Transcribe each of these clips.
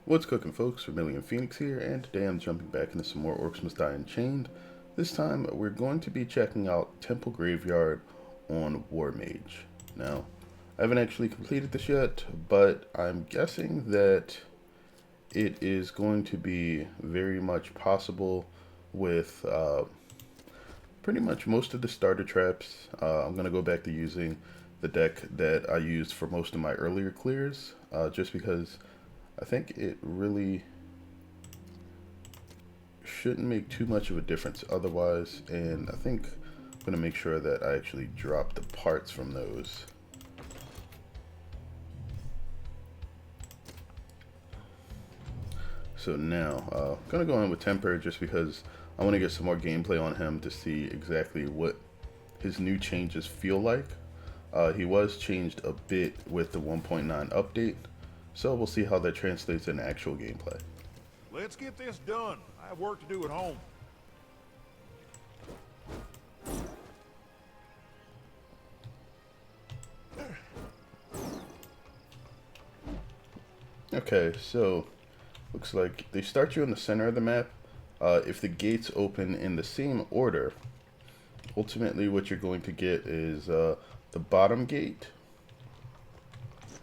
What's cooking, folks? Vermillion Phoenix here, and today I'm jumping back into some more Orcs Must Die Unchained. This time we're going to be checking out Temple Graveyard on Mage. Now, I haven't actually completed this yet, but I'm guessing that it is going to be very much possible with pretty much most of the starter traps. I'm going to go back to using the deck that I used for most of my earlier clears, just because I think it really shouldn't make too much of a difference otherwise, and I think I'm going to make sure that I actually drop the parts from those. So now, I'm going to go in with Temper just because I want to get some more gameplay on him to see exactly what his new changes feel like. He was changed a bit with the 1.9 update, so we'll see how that translates in actual gameplay. Let's get this done. I have work to do at home. Okay, so looks like they start you in the center of the map. If the gates open in the same order, ultimately what you're going to get is the bottom gate,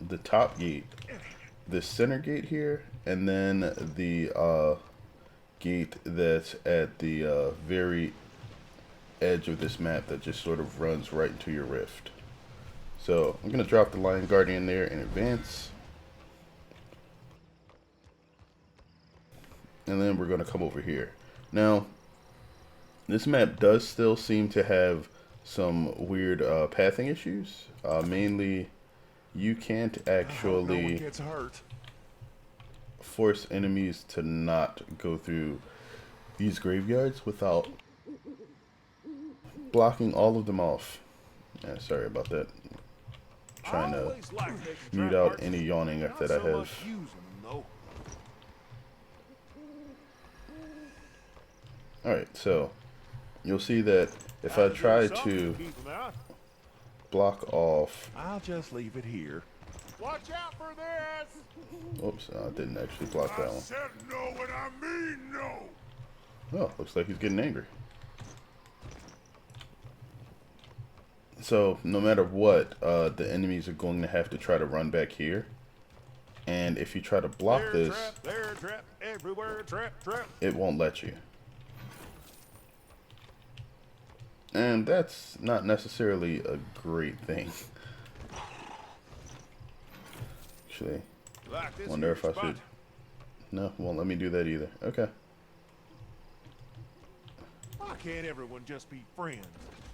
the top gate, the center gate here, and then the gate that's at the very edge of this map that just sort of runs right into your rift. So I'm going to drop the Lion Guardian there in advance. And then we're going to come over here. Now, this map does still seem to have some weird pathing issues. Mainly, you can't actually force enemies to not go through these graveyards without blocking all of them off. Yeah, sorry about that. I'm trying to mute out any yawning that I have. Alright, so you'll see that if I try to block off... I'll just leave it here. Watch out for this! Oops, I didn't actually block that one. I said no when I mean no! Oh, looks like he's getting angry. So, no matter what, the enemies are going to have to try to run back here. And if you try to block this, trap, everywhere, trap. It won't let you. And that's not necessarily a great thing. Actually, wonder if I should... No, won't let me do that either. Okay. Why can't everyone just be friends?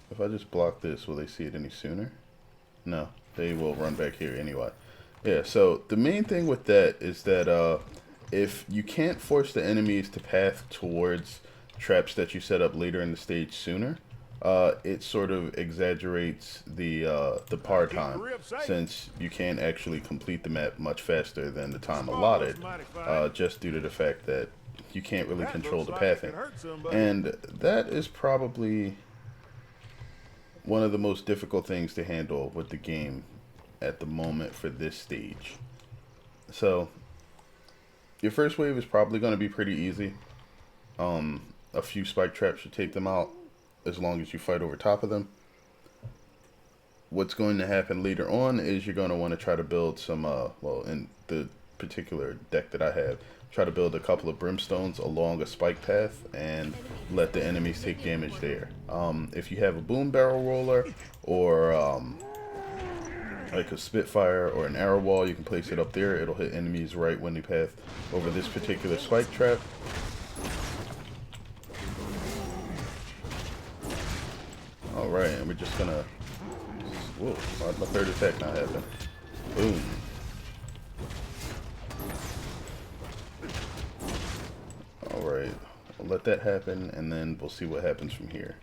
If I just block this, will they see it any sooner? No, they will run back here anyway. Yeah, so the main thing with that is that if you can't force the enemies to path towards traps that you set up later in the stage sooner, it sort of exaggerates the par time, since you can't actually complete the map much faster than the time allotted, just due to the fact that you can't really control the pathing. And that is probably one of the most difficult things to handle with the game at the moment for this stage. So your first wave is probably going to be pretty easy. A few spike traps should take them out as long as you fight over top of them. What's going to happen later on is you're going to want to try to build some, well, in the particular deck that I have, try to build a couple of brimstones along a spike path and let the enemies take damage there. If you have a boom barrel roller or like a Spitfire or an arrow wall, you can place it up there. It'll hit enemies right when they path over this particular spike trap. Alright, and we're just gonna... Whoa, why'd my third attack not happen? Boom. Alright, I'll let that happen, and then we'll see what happens from here.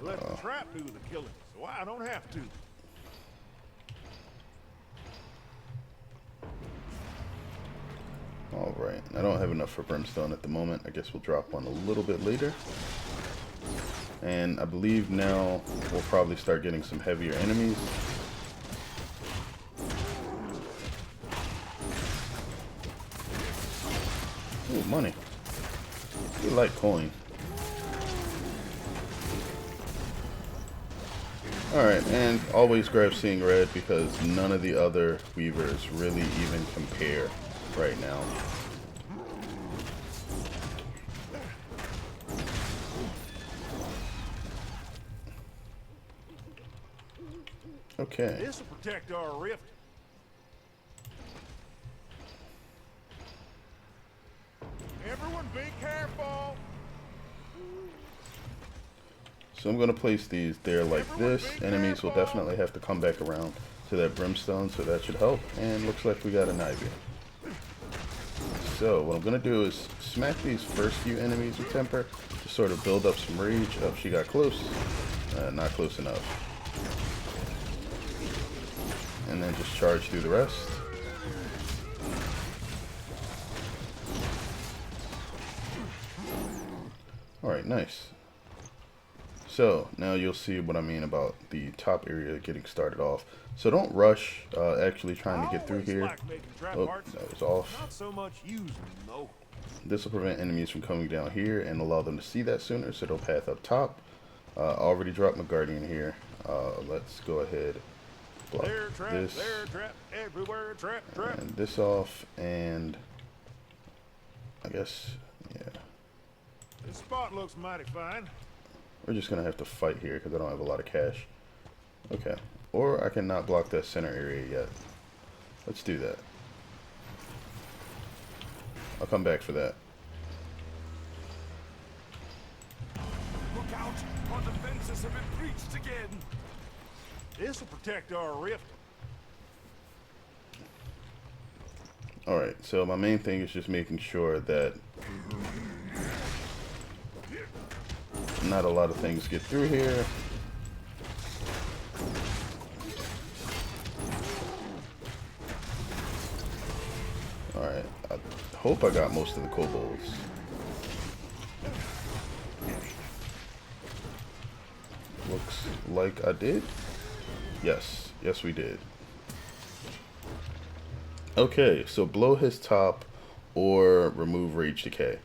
Let the trap do the killing, so I don't have to. Alright, I don't have enough for brimstone at the moment. I guess we'll drop one a little bit later. And I believe now we'll probably start getting some heavier enemies. Ooh, money. We like coin. Alright, and always grab Seeing Red because none of the other weavers really even compare right now. Okay. This will protect our rift. Everyone be careful. So I'm going to place these there like this. Enemies will definitely have to come back around to that brimstone, so that should help. And looks like we got an ivy. So what I'm going to do is smack these first few enemies with temper to sort of build up some rage. Oh, she got close. Not close enough. And then just charge through the rest. Alright, nice. So now you'll see what I mean about the top area getting started off. So don't rush actually trying to get through here. Oh, that was off. Not so much using them, though. This will prevent enemies from coming down here and allow them to see that sooner, so they'll path up top. Already dropped my guardian here. Let's go ahead, block this, everywhere trap. and this off, and I guess, yeah. This spot looks mighty fine. We're just going to have to fight here because I don't have a lot of cash. Okay. Or I can not block that center area yet. Let's do that. I'll come back for that. Look out! Our defenses have been breached again. This will protect our rift. Alright, so my main thing is just making sure that not a lot of things get through here. Alright, I hope I got most of the kobolds. Looks like I did. Yes, yes we did. Okay, so blow his top or remove rage decay.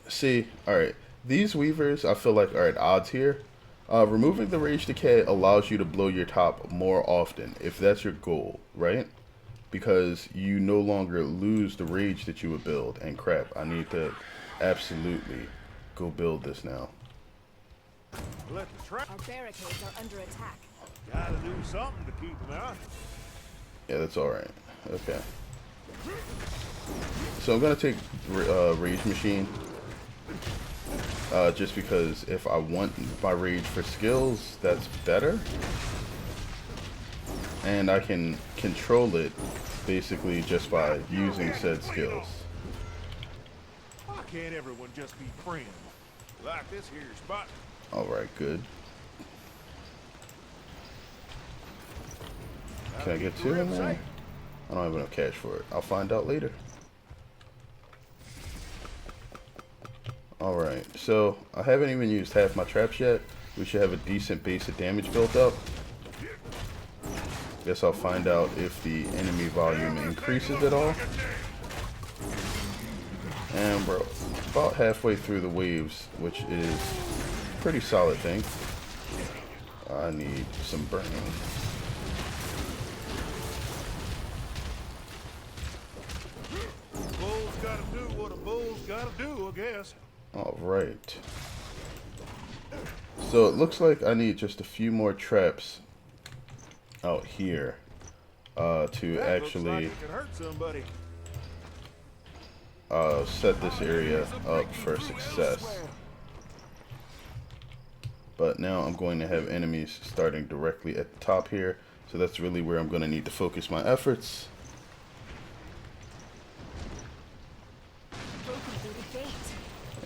See, alright. These weavers, I feel like, are at odds here. Removing the rage decay allows you to blow your top more often, if that's your goal, right? Because you no longer lose the rage that you would build. And crap, I need to absolutely go build this now. Let the trap. Our barricades are under attack. Gotta do something to keep them out. Yeah, that's alright. Okay. So I'm going to take Rage Machine. Just because if I want my rage for skills, that's better. And I can control it basically just by using said skills. Why can't everyone just be friends? Like this here spot. Alright, good. Can I get 2 in there? I don't have enough cash for it. I'll find out later. Alright, so I haven't even used half my traps yet. We should have a decent base of damage built up. Guess I'll find out if the enemy volume increases at all. And we're about halfway through the waves, which is a pretty solid thing. I need some burning. Bull's gotta do what a bull's gotta do, I guess. Alright. So it looks like I need just a few more traps out here to actually set this area up for success. But now I'm going to have enemies starting directly at the top here, so that's really where I'm going to need to focus my efforts.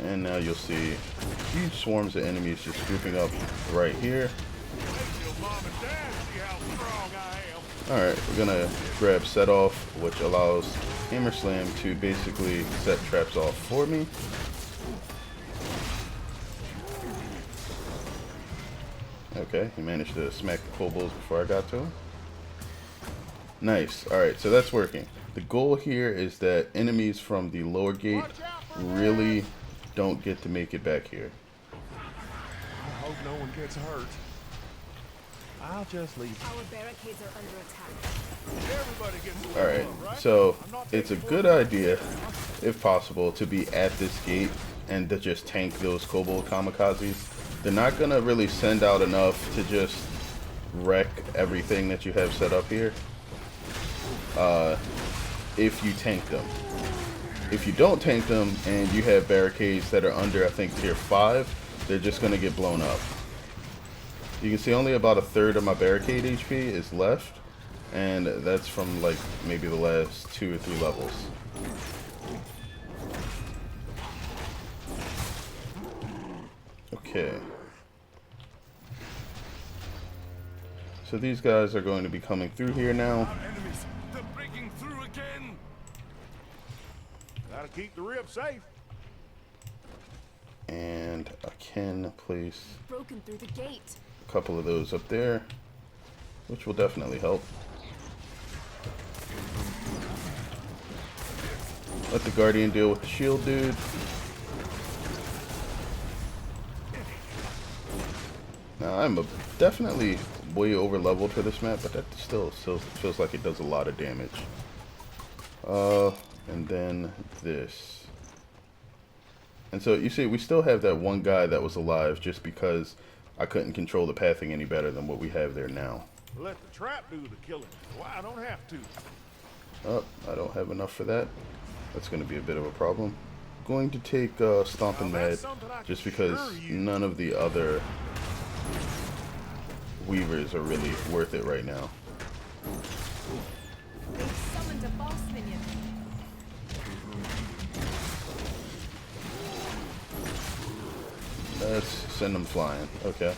And now you'll see huge swarms of enemies just grouping up right here. Alright, we're gonna grab set off, which allows Hammer Slam to basically set traps off for me. Okay, he managed to smack the kobolds before I got to him. Nice. Alright, so that's working. The goal here is that enemies from the lower gate really don't get to make it back here. I hope no one gets hurt. I'll just leave. Our barricades are under attack. Everybody gets a Alright, little, right? so I'm not it's a taking good orders. idea, if possible, to be at this gate and to just tank those kobold kamikazes. They're not going to really send out enough to just wreck everything that you have set up here if you tank them. If you don't tank them and you have barricades that are under, I think, tier 5, they're just going to get blown up. You can see only about a third of my barricade HP is left, and that's from like maybe the last 2 or 3 levels. Okay. So these guys are going to be coming through here now. Our enemies, they're breaking through again. Gotta keep the rib safe. And I can place Broken through the gate. a couple of those up there, which will definitely help. Let the Guardian deal with the shield dude. Now I'm definitely way over leveled for this map, but that still feels like it does a lot of damage. And then this. And so you see, we still have that one guy that was alive just because I couldn't control the pathing any better than what we have there now. Let the trap do the killing. Why, I don't have to. Oh, I don't have enough for that. That's going to be a bit of a problem. Going to take Stompin' Now, Mad that's something I just can because sure use. none of the other Weavers are really worth it right now. They've summoned a boss minion. Let's send them flying. Okay.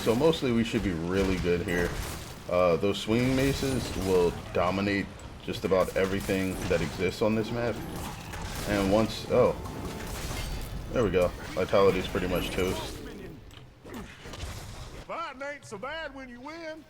So mostly we should be really good here. Those swinging maces will dominate just about everything that exists on this map. And once... oh. There we go. Vitality's pretty much toast. Fighting ain't so bad when you win.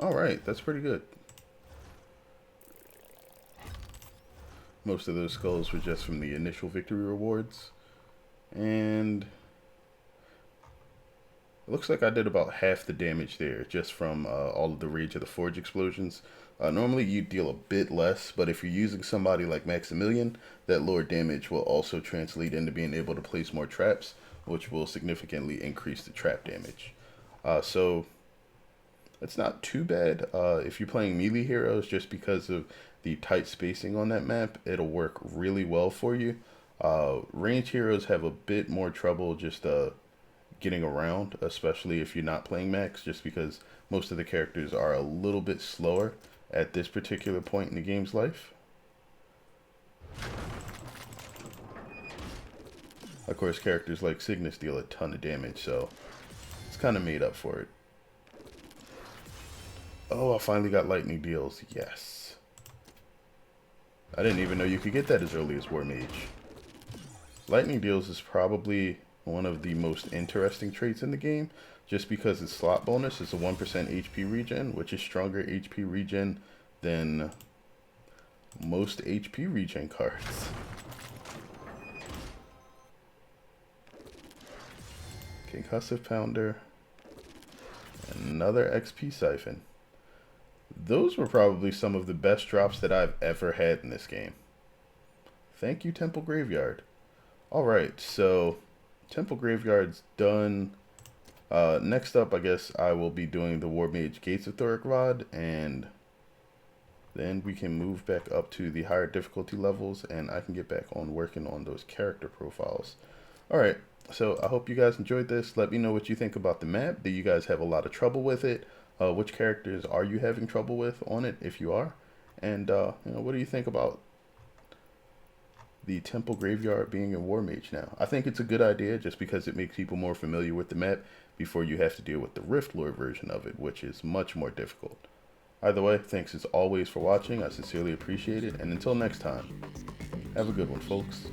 Alright, that's pretty good. Most of those skulls were just from the initial victory rewards. And it looks like I did about half the damage there just from all of the Rage of the Forge explosions. Normally you deal a bit less, but if you're using somebody like Vermillion, that lower damage will also translate into being able to place more traps, which will significantly increase the trap damage. So it's not too bad if you're playing melee heroes, just because of the tight spacing on that map. It'll work really well for you. Range heroes have a bit more trouble just getting around, especially if you're not playing max, just because most of the characters are a little bit slower at this particular point in the game's life. Of course, characters like Cygnus deal a ton of damage, so it's kind of made up for it. Oh, I finally got lightning deals. Yes. I didn't even know you could get that as early as War Mage. Lightning deals is probably one of the most interesting traits in the game, just because its slot bonus is a 1% HP regen, which is stronger HP regen than most HP regen cards. Concussive Pounder. Another XP Siphon. Those were probably some of the best drops that I've ever had in this game. Thank you, Temple Graveyard. Alright, so Temple Graveyard's done. Next up, I guess I will be doing the War Mage Gates of Thoricrod, and then we can move back up to the higher difficulty levels, and I can get back on working on those character profiles. Alright, so I hope you guys enjoyed this. Let me know what you think about the map. Do you guys have a lot of trouble with it? Which characters are you having trouble with on it, if you are? And, what do you think about the Temple Graveyard being in War Mage now. I think it's a good idea just because it makes people more familiar with the map before you have to deal with the Rift Lord version of it, which is much more difficult. Either way, thanks as always for watching. I sincerely appreciate it, and until next time, have a good one, folks.